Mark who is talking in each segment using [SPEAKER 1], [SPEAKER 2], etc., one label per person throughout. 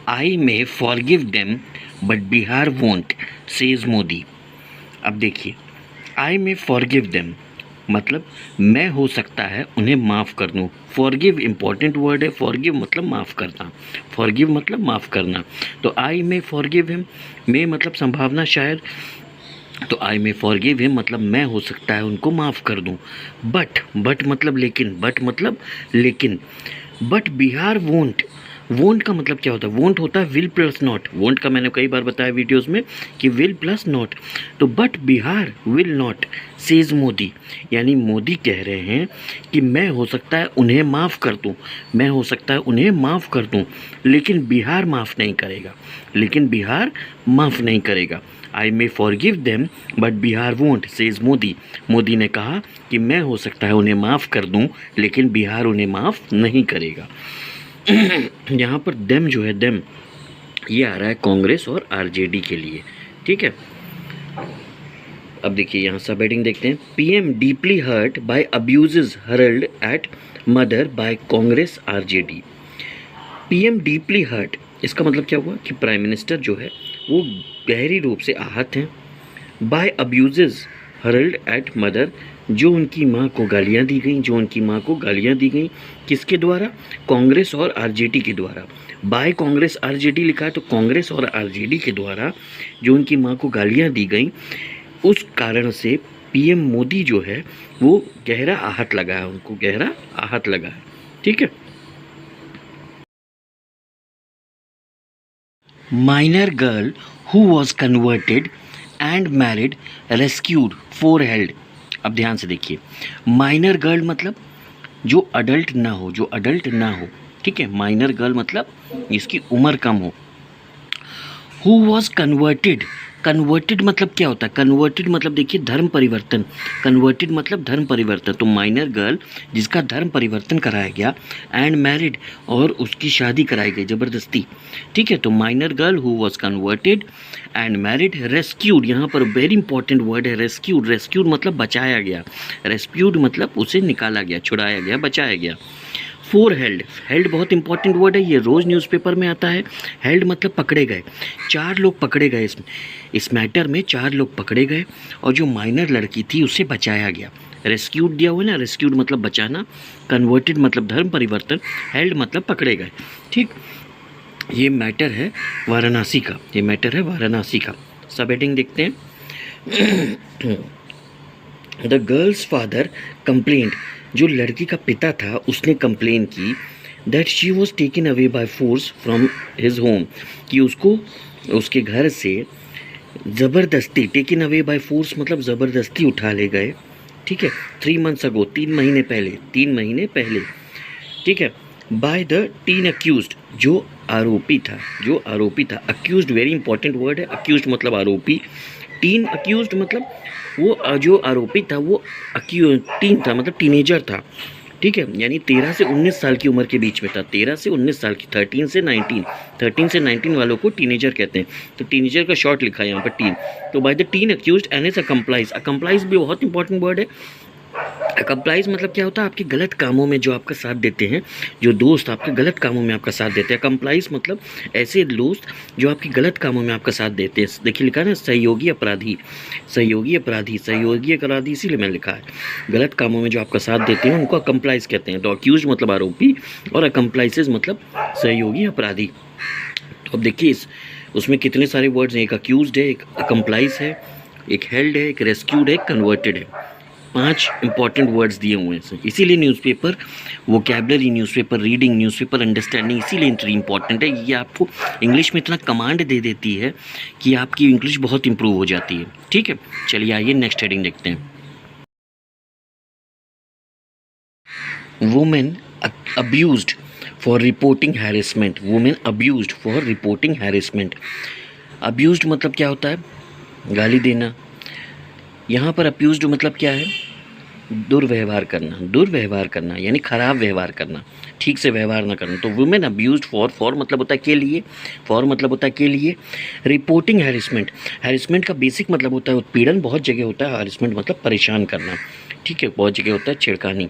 [SPEAKER 1] I may forgive them but Bihar won't, says Modi. अब देखिए, आई may forgive them मतलब मैं हो सकता है उन्हें माफ़ कर दूँ। फॉरगिव इंपॉर्टेंट वर्ड है। फॉरगिव मतलब माफ़ करना, फॉरगिव मतलब माफ़ करना। तो आई मे फॉरगिव हिम, मे मतलब संभावना शायद, तो आई मे फॉरगिव हिम मतलब मैं हो सकता है उनको माफ़ कर दूँ। बट मतलब लेकिन, बट मतलब लेकिन, बट बिहार वोंट, वोंट का मतलब क्या होता है? वोंट होता है विल प्लस नॉट। वोंट का मैंने कई बार बताया वीडियोस में कि विल प्लस नॉट। तो but Bihar will not, says Modi, यानी मोदी कह रहे हैं कि मैं हो सकता है उन्हें माफ़ कर दूं, मैं हो सकता है उन्हें माफ़ कर दूं, लेकिन बिहार माफ़ नहीं करेगा, लेकिन बिहार माफ़ नहीं करेगा। I may forgive them but Bihar won't, says Modi. Modi ने कहा कि मैं हो सकता है उन्हें माफ़ कर दूं, लेकिन बिहार उन्हें माफ़ नहीं करेगा। यहाँ पर देम जो है, देम ये आ रहा है कांग्रेस और आरजेडी के लिए, ठीक है। अब देखिए यहाँ सब हेडिंग देखते हैं। PM deeply hurt by abuses hurled at mother by Congress RJD. PM deeply hurt, इसका मतलब क्या हुआ कि प्राइम मिनिस्टर जो है वो गहरी रूप से आहत हैं by abuses hurled at mother, जो उनकी माँ को गालियाँ दी गई, जो उनकी माँ को गालियाँ दी गई, किसके द्वारा? कांग्रेस और आरजेडी के द्वारा। बाय कांग्रेस आरजेडी लिखा है, तो कांग्रेस और आरजेडी के द्वारा जो उनकी माँ को गालियाँ दी गई, उस कारण से पीएम मोदी जो है वो गहरा आहत लगा है, उनको गहरा आहत लगा है, ठीक है। Minor girl who was converted and married rescued four held. अब ध्यान से देखिए, माइनर गर्ल मतलब जो अडल्ट ना हो, जो अडल्ट ना हो, ठीक है। माइनर गर्ल मतलब जिसकी उम्र कम हो। हु वॉज कन्वर्टेड, कन्वर्टेड मतलब क्या होता है? कन्वर्टेड मतलब देखिए धर्म परिवर्तन, कन्वर्टेड मतलब धर्म परिवर्तन। तो माइनर गर्ल जिसका धर्म परिवर्तन कराया गया, एंड मैरिड और उसकी शादी कराई गई ज़बरदस्ती, ठीक है। तो minor girl who was converted and married, rescued, यहाँ पर वेरी इंपॉर्टेंट वर्ड है रेस्क्यूड। रेस्क्यूड मतलब बचाया गया, रेस्क्यूड मतलब उसे निकाला गया, छुड़ाया गया, बचाया गया। फोर हेल्ड, हेल्ड बहुत इंपॉर्टेंट वर्ड है, ये रोज़ न्यूज़पेपर में आता है। हेल्ड मतलब पकड़े गए, चार लोग पकड़े गए, इस मैटर में चार लोग पकड़े गए और जो माइनर लड़की थी उसे बचाया गया। रेस्क्यूड दिया हुआ ना, रेस्क्यूड मतलब बचाना, कन्वर्टेड मतलब धर्म परिवर्तन, हेल्ड मतलब पकड़े गए, ठीक। ये मैटर है वाराणसी का, ये मैटर है वाराणसी का। सब हेडिंग देखते हैं। द गर्ल्स फादर कंप्लेंट, जो लड़की का पिता था उसने कंप्लेन की that she was taken away by force from his home, कि उसको उसके घर से ज़बरदस्ती, टेकन अवे बाय फोर्स मतलब ज़बरदस्ती उठा ले गए, ठीक है। 3 months अगो, 3 महीने पहले, 3 महीने पहले, ठीक है। बाय द टीन अक्यूज्ड, जो आरोपी था, जो आरोपी था। अक्यूज्ड वेरी इंपॉर्टेंट वर्ड है, अक्यूज्ड मतलब आरोपी, टीन अक्यूज्ड मतलब वो जो आरोपी था वो टीन था, मतलब टीनेजर था, ठीक है। यानी 13 से 19 साल की उम्र के बीच में था, 13 से 19 साल की, 13 से 19 वालों को टीनेजर कहते हैं। तो टीनेजर का शॉर्ट लिखा है यहाँ पर टीन। तो by the teen accused and is accomplice, accomplice भी बहुत इंपॉर्टेंट वर्ड है। कंप्लाइज मतलब क्या होता है? आपके गलत कामों में जो आपका साथ देते हैं, जो दोस्त आपके गलत कामों में आपका साथ देते हैं। कंप्लाइज मतलब ऐसे दोस्त जो आपके गलत कामों में आपका साथ देते हैं। देखिए लिखा है ना, सहयोगी अपराधी, सहयोगी अपराधी, सहयोगी अपराधी, इसीलिए मैंने लिखा है। गलत कामों में जो आपका साथ देते हैं उनको अकम्प्लाइज कहते हैं। तो अक्यूज मतलब आरोपी और अकम्प्लाइसेज मतलब सहयोगी अपराधी। तो अब देखिए उसमें कितने सारे वर्ड्स हैं, एक अक्यूज्ड है, एक अकम्प्लाइज है, एक हेल्ड है, एक रेस्क्यूड है, कन्वर्टेड है। 5 इंपॉर्टेंट वर्ड्स दिए हुए हैं। इसीलिए newspaper vocabulary, newspaper reading, newspaper understanding इसीलिए इतनी इंपॉर्टेंट है। ये आपको इंग्लिश में इतना कमांड दे देती है कि आपकी इंग्लिश बहुत इंप्रूव हो जाती है, ठीक है। चलिए आइए नेक्स्ट हेडिंग देखते हैं। Women abused for reporting harassment, women abused for reporting harassment. Abused मतलब क्या होता है? गाली देना। यहाँ पर अब्यूज्ड मतलब क्या है? दुर्व्यवहार करना, दुर्व्यवहार करना यानी खराब व्यवहार करना, ठीक से व्यवहार ना करना। तो वुमेन अब्यूज्ड फॉर मतलब होता है के लिए, फॉर मतलब होता है के लिए। रिपोर्टिंग हैरेसमेंट, हैरेसमेंट का बेसिक मतलब होता है उत्पीड़न, बहुत जगह होता है। हैरेसमेंट मतलब परेशान करना, ठीक है, बहुत जगह होता है छेड़खानी।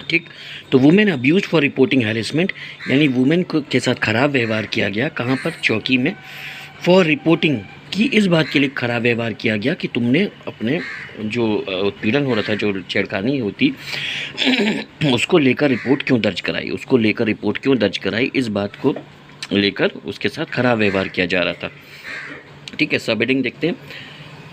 [SPEAKER 1] ठीक। तो women abuse for reporting harassment, यानी वुमेन को के साथ खराब व्यवहार किया गया। कहाँ पर? चौकी में। फॉर रिपोर्टिंग, कि इस बात के लिए खराब व्यवहार किया गया कि तुमने अपने जो उत्पीड़न हो रहा था, जो छेड़खानी होती उसको लेकर रिपोर्ट क्यों दर्ज कराई, उसको लेकर रिपोर्ट क्यों दर्ज कराई, इस बात को लेकर उसके साथ खराब व्यवहार किया जा रहा था। ठीक है, सब हेडिंग देखते हैं।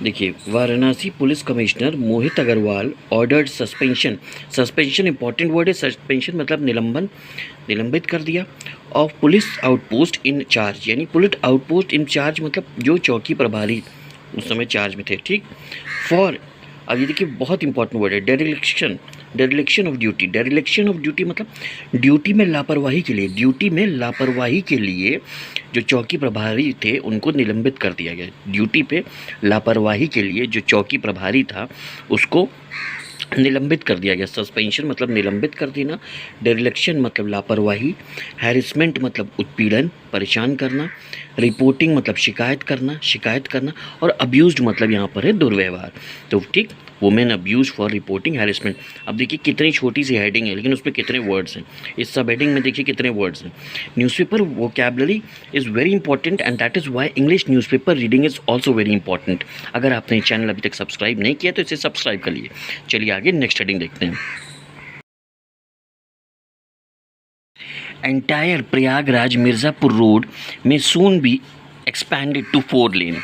[SPEAKER 1] देखिए, Varanasi police commissioner Mohit Agrawal ordered suspension. Suspension important word है। सस्पेंशन मतलब निलंबन, निलंबित कर दिया। Of police outpost in charge, यानी पुलिस आउटपोस्ट इन चार्ज मतलब जो चौकी प्रभारी उस समय चार्ज में थे। ठीक। फॉर, अब ये देखिए बहुत इंपॉर्टेंट वर्ड है, डेरिलेक्शन। डेरिलेक्शन ऑफ ड्यूटी। डेरिलेक्शन ऑफ ड्यूटी मतलब ड्यूटी में लापरवाही के लिए। ड्यूटी में लापरवाही के लिए जो चौकी प्रभारी थे उनको निलंबित कर दिया गया। ड्यूटी पे लापरवाही के लिए जो चौकी प्रभारी था उसको निलंबित कर दिया गया। सस्पेंशन मतलब निलंबित कर देना, डेरिलेक्शन मतलब लापरवाही, हैरेसमेंट मतलब उत्पीड़न, परेशान करना, रिपोर्टिंग मतलब शिकायत करना, और अब्यूज्ड मतलब यहाँ पर है दुर्व्यवहार। तो ठीक, women abuse for reporting harassment. अब देखिए कितनी छोटी सी हेडिंग है लेकिन उसमें कितने वर्ड्स हैं। इस सब हेडिंग में देखिए कितने वर्ड्स हैं। Newspaper vocabulary is very important and that is why English newspaper reading is also very important. अगर आपने चैनल अभी तक सब्सक्राइब नहीं किया तो इसे सब्सक्राइब कर लिए। चलिए आगे नेक्स्ट हेडिंग देखते हैं। एंटायर प्रयागराज मिर्ज़ापुर रोड में soon be expanded to 4 lane.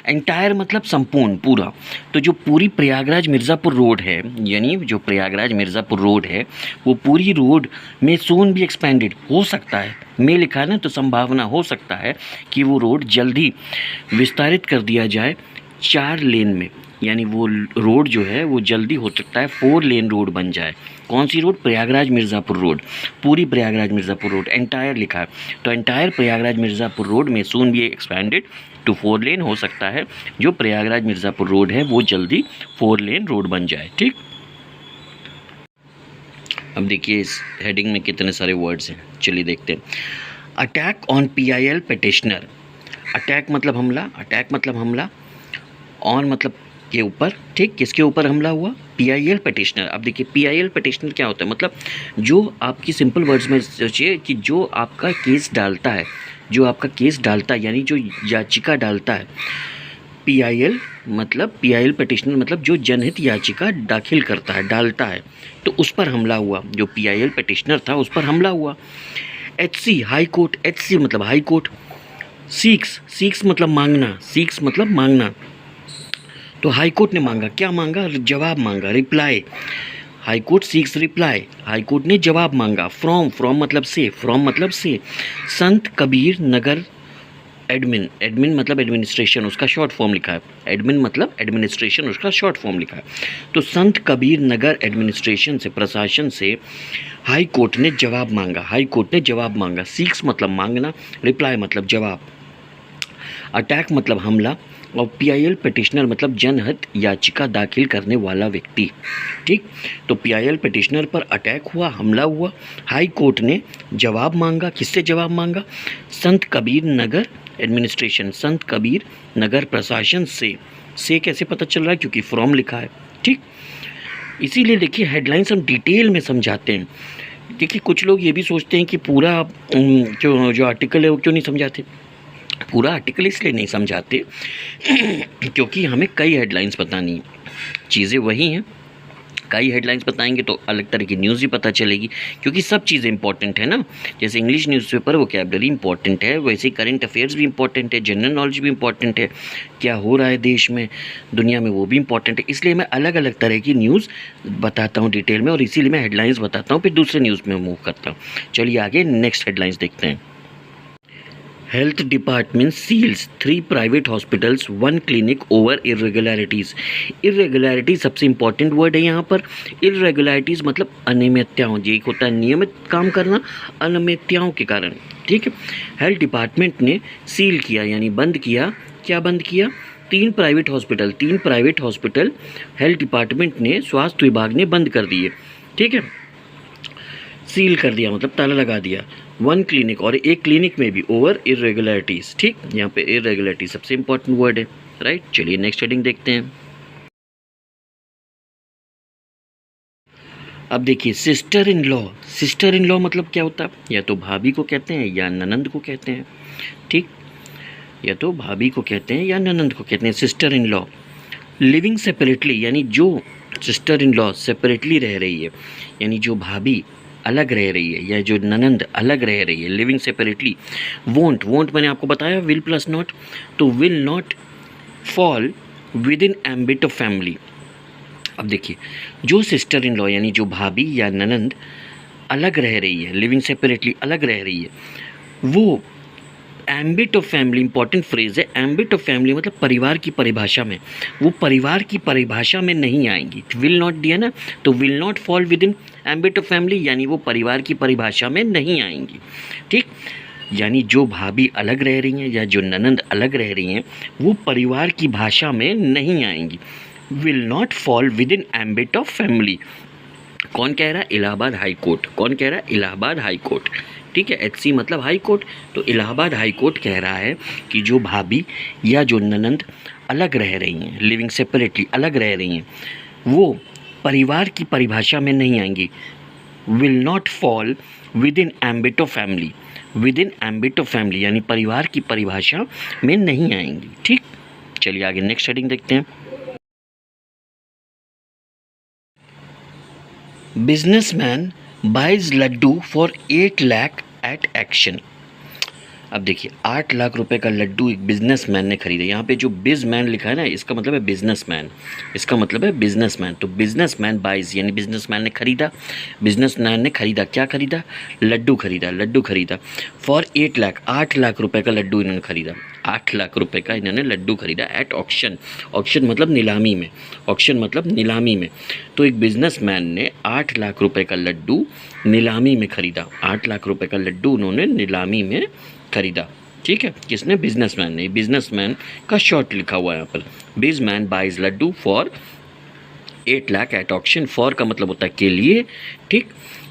[SPEAKER 1] Entire मतलब संपूर्ण, पूरा। तो जो पूरी प्रयागराज मिर्ज़ापुर रोड है, यानी जो प्रयागराज मिर्ज़ापुर रोड है वो पूरी रोड में सून भी एक्सपैंडेड हो सकता है, में लिखा है ना, तो संभावना हो सकता है कि वो रोड जल्दी विस्तारित कर दिया जाए 4 लेन में, यानी वो रोड जो है वो जल्दी हो सकता है 4 लेन रोड बन जाए। कौन सी रोड? प्रयागराज मिर्ज़ापुर रोड, पूरी प्रयागराज मिर्ज़ापुर रोड, एंटायर लिखा है। तो एंटायर प्रयागराज मिर्ज़ापुर रोड में सून भी एक्सपैंडेड टू 4 लेन, हो सकता है जो प्रयागराज मिर्ज़ापुर रोड है वो जल्दी 4 लेन रोड बन जाए। ठीक। अब देखिए इस हेडिंग में कितने सारे वर्ड्स हैं, चलिए देखते हैं। Attack on PIL petitioner. Attack मतलब हमला, अटैक मतलब हमला, ऑन मतलब के ऊपर। ठीक, किसके ऊपर हमला हुआ? PIL petitioner. अब देखिए PIL पिटिशनर क्या होता है, मतलब जो आपकी सिंपल वर्ड्स में सोचिए कि जो आपका केस डालता है, जो आपका केस डालता है यानी जो याचिका डालता है। PIL मतलब PIL पिटिशनर मतलब जो जनहित याचिका दाखिल करता है, डालता है, तो उस पर हमला हुआ। जो PIL पिटिशनर था उस पर हमला हुआ। HC हाई कोर्ट, HC मतलब हाई कोर्ट। सीक्स मतलब मांगना, सीक्स मतलब मांगना, तो हाई कोर्ट ने मांगा, क्या मांगा? जवाब मांगा, reply. High court seeks reply, high court ने जवाब मांगा। फ्रॉम मतलब से, फ्रॉम मतलब से। संत कबीर नगर एडमिन, एडमिन मतलब एडमिनिस्ट्रेशन, उसका शॉर्ट फॉर्म लिखा है। एडमिन मतलब एडमिनिस्ट्रेशन, उसका शॉर्ट फॉर्म लिखा है। तो संत कबीर नगर एडमिनिस्ट्रेशन से, प्रशासन से हाई कोर्ट ने जवाब मांगा, हाई कोर्ट ने जवाब मांगा। सीक्स मतलब मांगना, रिप्लाई मतलब जवाब। अटैक मतलब हमला, और PIL पिटिशनर मतलब जनहित याचिका दाखिल करने वाला व्यक्ति। ठीक। तो PIL पिटिशनर पर अटैक हुआ, हमला हुआ, हाई कोर्ट ने जवाब मांगा। किससे जवाब मांगा? संत कबीर नगर एडमिनिस्ट्रेशन, संत कबीर नगर प्रशासन से कैसे पता चल रहा है? क्योंकि फ्रॉम लिखा है। ठीक। इसीलिए देखिए हेडलाइंस हम डिटेल में समझाते हैं। देखिए कुछ लोग ये भी सोचते हैं कि पूरा जो आर्टिकल है वो क्यों नहीं समझाते। पूरा आर्टिकल इसलिए नहीं समझाते क्योंकि हमें कई हेडलाइंस बतानी है। चीज़ें वही हैं, कई हेडलाइंस बताएंगे तो अलग तरह की न्यूज़ भी पता चलेगी, क्योंकि सब चीज़ें इंपॉर्टेंट है ना। जैसे इंग्लिश न्यूज़पेपर वोकैबुलरी इंपॉर्टेंट है, वैसे ही करंट अफेयर्स भी इंपॉर्टेंट है, जनरल नॉलेज भी इंपॉर्टेंट है, क्या हो रहा है देश में दुनिया में वो भी इंपॉर्टेंट है। इसलिए मैं अलग अलग तरह की न्यूज़ बताता हूँ डिटेल में, और इसीलिए मैं हेडलाइंस बताता हूँ, फिर दूसरे न्यूज़ में मूव करता हूँ। चलिए आगे नेक्स्ट हेडलाइंस देखते हैं। Health department seals 3 private hospitals 1 clinic over irregularities. Irregularity सबसे इंपॉर्टेंट वर्ड है यहाँ पर। इरेगुलरिटीज़ मतलब अनियमितताओं, जो एक होता है नियमित काम करना, अनियमितताओं के कारण। ठीक है। हेल्थ डिपार्टमेंट ने सील किया यानी बंद किया। क्या बंद किया? 3 प्राइवेट हॉस्पिटल हेल्थ डिपार्टमेंट ने, स्वास्थ्य विभाग ने बंद कर दिए। ठीक है, सील कर दिया मतलब ताला लगा दिया। 1 क्लिनिक, और एक क्लिनिक में भी ओवर इरेगुलरिटीज़। ठीक, यहाँ पे इरेगुलरिटी सबसे इंपॉर्टेंट वर्ड है, राइट। चलिए नेक्स्ट हेडिंग देखते हैं। अब देखिए सिस्टर इन लॉ मतलब क्या होता है, या तो भाभी को कहते हैं या ननंद को कहते हैं, ठीक, या तो भाभी को कहते हैं या ननंद को कहते हैं sister in law. Living separately यानी जो सिस्टर इन लॉ सेपरेटली रह रही है, यानी जो भाभी अलग रह रही है या जो ननंद अलग रह रही है, लिविंग सेपरेटली। वोंट मैंने आपको बताया विल प्लस नॉट, तो will not fall with in ambit of family. अब देखिए जो सिस्टर इन लॉ यानी जो भाभी या ननंद अलग रह रही है, लिविंग सेपरेटली अलग रह रही है, वो ambit of family, important phrase है, एम्बिट ऑफ फैमिली मतलब परिवार की परिभाषा में, वो परिवार की परिभाषा में नहीं आएंगी। विल नॉट दिया ना, तो will not fall with in ambit of family यानी वो परिवार की परिभाषा में नहीं आएंगी, ठीक। यानी जो भाभी अलग रह रही हैं या जो ननंद अलग रह रही हैं वो परिवार की भाषा में नहीं आएंगी। Will not fall with in ambit of family. कौन कह रहा है? Allahabad high court. कौन कह रहा है? इलाहाबाद हाई कोर्ट, ठीक है। एचसी मतलब हाई कोर्ट, तो इलाहाबाद हाई कोर्ट कह रहा है कि जो भाभी या जो ननंद अलग रह रही हैं, लिविंग सेपरेटली अलग रह रही हैं, वो परिवार की परिभाषा में नहीं आएंगी। Will not fall with in ambit of family, with in ambit of family यानी परिवार की परिभाषा में नहीं आएंगी, ठीक। चलिए आगे नेक्स्ट हेडिंग देखते हैं। Businessman buys laddu for 8 lakh at auction. अब देखिए 8 लाख रुपए का लड्डू एक बिजनेसमैन ने खरीदा। यहाँ पे जो बिजमैन लिखा है ना, इसका मतलब है बिजनेसमैन, इसका मतलब है बिजनेसमैन। तो बिजनेसमैन बाइज यानी बिजनेसमैन ने खरीदा, बिजनेसमैन ने खरीदा, क्या खरीदा? लड्डू खरीदा, लड्डू खरीदा फॉर 8 लाख, 8 लाख रुपए का लड्डू इन्होंने खरीदा, 8 लाख रुपए का इन्होंने लड्डू खरीदा एट ऑक्शन। ऑक्शन मतलब नीलामी में, ऑक्शन मतलब नीलामी में। तो एक बिजनेसमैन ने 8 लाख रुपए का लड्डू नीलामी में खरीदा, 8 लाख रुपए का लड्डू उन्होंने नीलामी में खरीदा, ठीक है। किसने? बिजनेसमैन ने। बिजनेसमैन का शॉर्ट लिखा हुआ है यहाँ पर, businessman buys laddu for 8 lakh at auction. For का मतलब होता है के लिए, ठीक।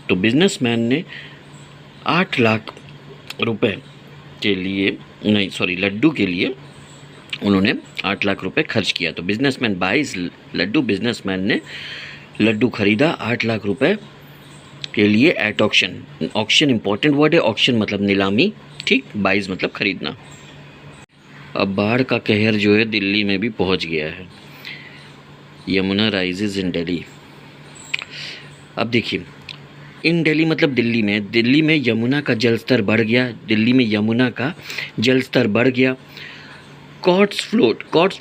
[SPEAKER 1] तो बिजनेसमैन ने 8 लाख रुपए के लिए, नहीं सॉरी, लड्डू के लिए उन्होंने 8 लाख रुपए खर्च किया। तो बिजनेसमैन बाइज लड्डू, बिजनेसमैन ने लड्डू खरीदा 8 लाख रुपए के लिए at auction. Auction important word है, ऑक्शन मतलब नीलामी, ठीक। बाइज मतलब खरीदना। अब बाढ़ का कहर जो है दिल्ली में भी पहुंच गया है। Yamuna rises in Delhi. अब देखिए इन दिल्ली मतलब दिल्ली में यमुना का जल स्तर बढ़ गया, दिल्ली में यमुना का जल स्तर बढ़ गया। कॉट्स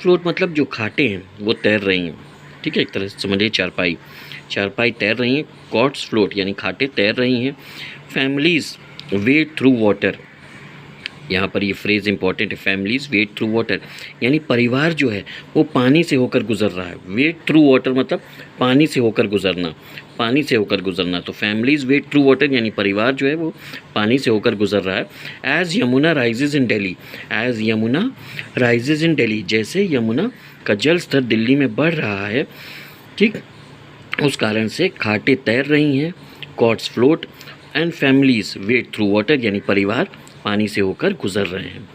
[SPEAKER 1] फ्लोट मतलब जो खाटें हैं वो तैर रही हैं, ठीक है। एक तरह से समझिए चारपाई तैर रही हैं। कॉट्स फ्लोट यानी खाटें तैर रही हैं। फैमिलीज़ वेट थ्रू वाटर, यहाँ पर ये फ्रेज़ इंपॉर्टेंट है, फैमिलीज़ वेट थ्रू वाटर यानी परिवार जो है वो पानी से होकर गुजर रहा है। वेट थ्रू वाटर मतलब पानी से होकर गुजरना, पानी से होकर गुजरना। तो फैमिलीज़ वेट थ्रू वाटर यानी परिवार जो है वो पानी से होकर गुजर रहा है। As Yamuna rises in Delhi, as Yamuna rises in Delhi, जैसे यमुना का जल स्तर दिल्ली में बढ़ रहा है, ठीक, उस कारण से खाटें तैर रही हैं। Cots float and families wade through water यानी परिवार पानी से होकर गुजर रहे हैं।